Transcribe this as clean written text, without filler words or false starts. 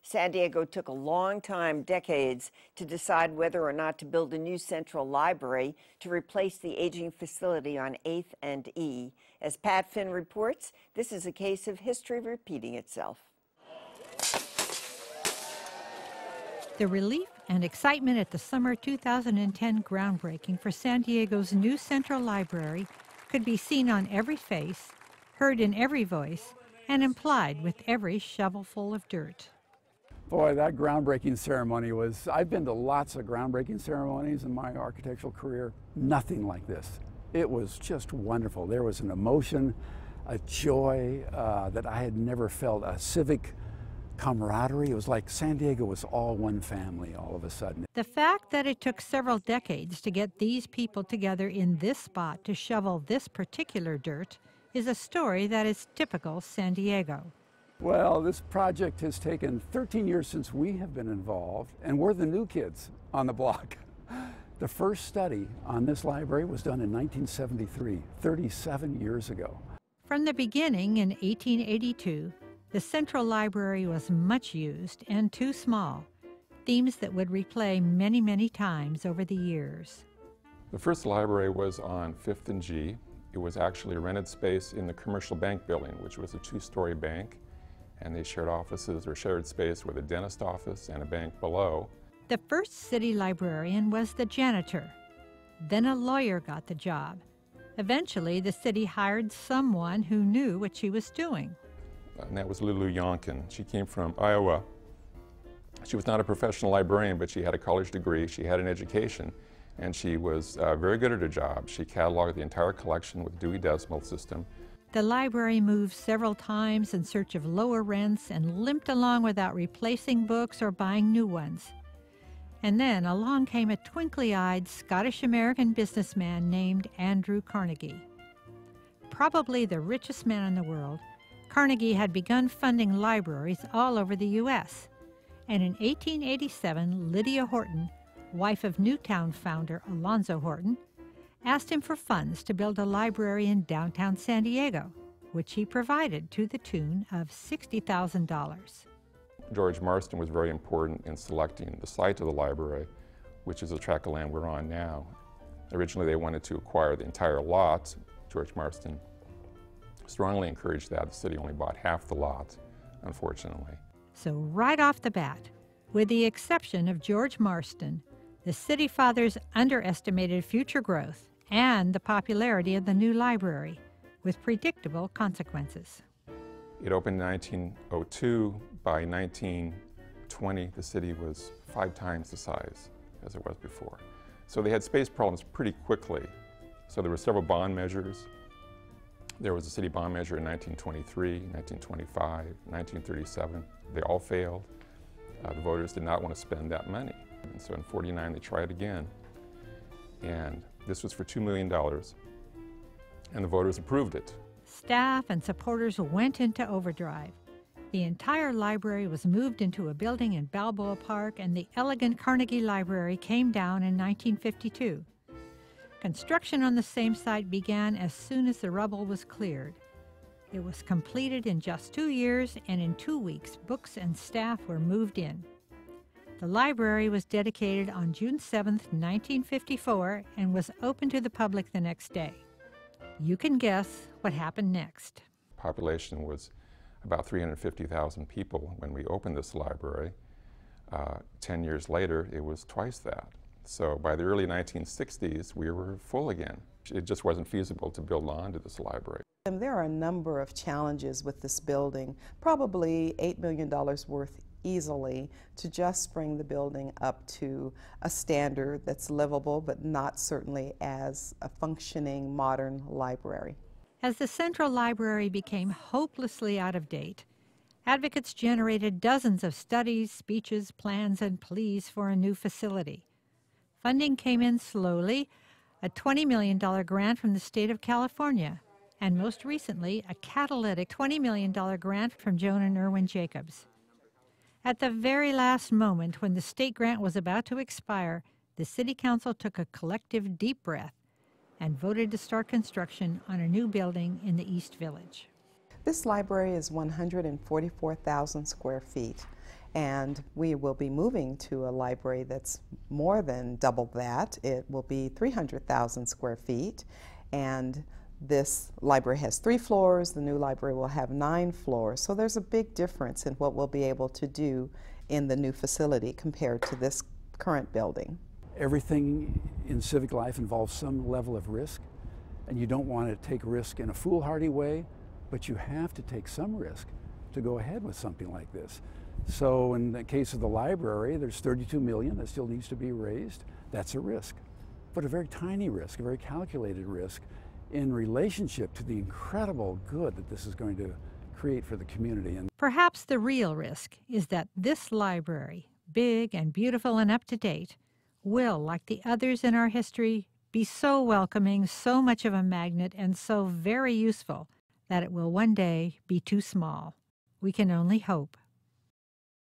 San Diego took a long time, decades, to decide whether or not to build a new central library to replace the aging facility on 8th and E. As Pat Finn reports, this is a case of history repeating itself. The relief and excitement at the summer 2010 groundbreaking for San Diego's new Central Library could be seen on every face, heard in every voice, and implied with every shovelful of dirt. Boy, that groundbreaking ceremony was, I've been to lots of groundbreaking ceremonies in my architectural career, nothing like this. It was just wonderful. There was an emotion, a joy that I had never felt, a civic camaraderie. It was like San Diego was all one family all of a sudden. The fact that it took several decades to get these people together in this spot to shovel this particular dirt is a story that is typical San Diego. Well, this project has taken 13 years since we have been involved, and we're the new kids on the block. The first study on this library was done in 1973, 37 years ago. From the beginning in 1882, the Central Library was much used and too small, themes that would replay many, many times over the years. The first library was on 5th and G. It was actually a rented space in the commercial bank building, which was a two-story bank, and they shared offices or shared space with a dentist office and a bank below. The first city librarian was the janitor. Then a lawyer got the job. Eventually, the city hired someone who knew what she was doing. And that was Lulu Yonkin. She came from Iowa. She was not a professional librarian, but she had a college degree, she had an education, and she was very good at her job. She cataloged the entire collection with Dewey Decimal System. The library moved several times in search of lower rents and limped along without replacing books or buying new ones. And then along came a twinkly-eyed Scottish-American businessman named Andrew Carnegie. Probably the richest man in the world, Carnegie had begun funding libraries all over the U.S. And in 1887, Lydia Horton, wife of Newtown founder Alonzo Horton, asked him for funds to build a library in downtown San Diego, which he provided to the tune of $60,000. George Marston was very important in selecting the site of the library, which is the tract of land we're on now. Originally, they wanted to acquire the entire lot. George Marston strongly encouraged that. The city only bought half the lot, unfortunately. So right off the bat, with the exception of George Marston, the city fathers underestimated future growth and the popularity of the new library, with predictable consequences. It opened in 1902. By 1920, the city was 5 times the size as it was before. So they had space problems pretty quickly. So there were several bond measures. There was a city bond measure in 1923, 1925, 1937. They all failed. The voters did not want to spend that money. And so in 49, they tried again. And this was for $2 million. And the voters approved it. Staff and supporters went into overdrive. The entire library was moved into a building in Balboa Park, and the elegant Carnegie Library came down in 1952. Construction on the same site began as soon as the rubble was cleared. It was completed in just 2 years, and in 2 weeks, books and staff were moved in. The library was dedicated on June 7, 1954, and was open to the public the next day. You can guess what happened next. Population was about 350,000 people when we opened this library. 10 years later, it was twice that. So by the early 1960s, we were full again. It just wasn't feasible to build onto this library. And there are a number of challenges with this building, probably $8 million worth easily, to just bring the building up to a standard that's livable, but not certainly as a functioning modern library. As the Central Library became hopelessly out of date, advocates generated dozens of studies, speeches, plans, and pleas for a new facility. Funding came in slowly, a $20 million grant from the state of California, and most recently, a catalytic $20 million grant from Joan and Irwin Jacobs. At the very last moment, when the state grant was about to expire, the City Council took a collective deep breath and voted to start construction on a new building in the East Village. This library is 144,000 square feet, and we will be moving to a library that's more than double that. It will be 300,000 square feet, and this library has 3 floors. The new library will have 9 floors, so there's a big difference in what we'll be able to do in the new facility compared to this current building. Everything in civic life involves some level of risk, and you don't want to take risk in a foolhardy way, but you have to take some risk to go ahead with something like this. So in the case of the library, there's $32 million that still needs to be raised. That's a risk, but a very tiny risk, a very calculated risk in relationship to the incredible good that this is going to create for the community. And perhaps the real risk is that this library, big and beautiful and up to date, will, like the others in our history, be so welcoming, so much of a magnet, and so very useful that it will one day be too small. We can only hope.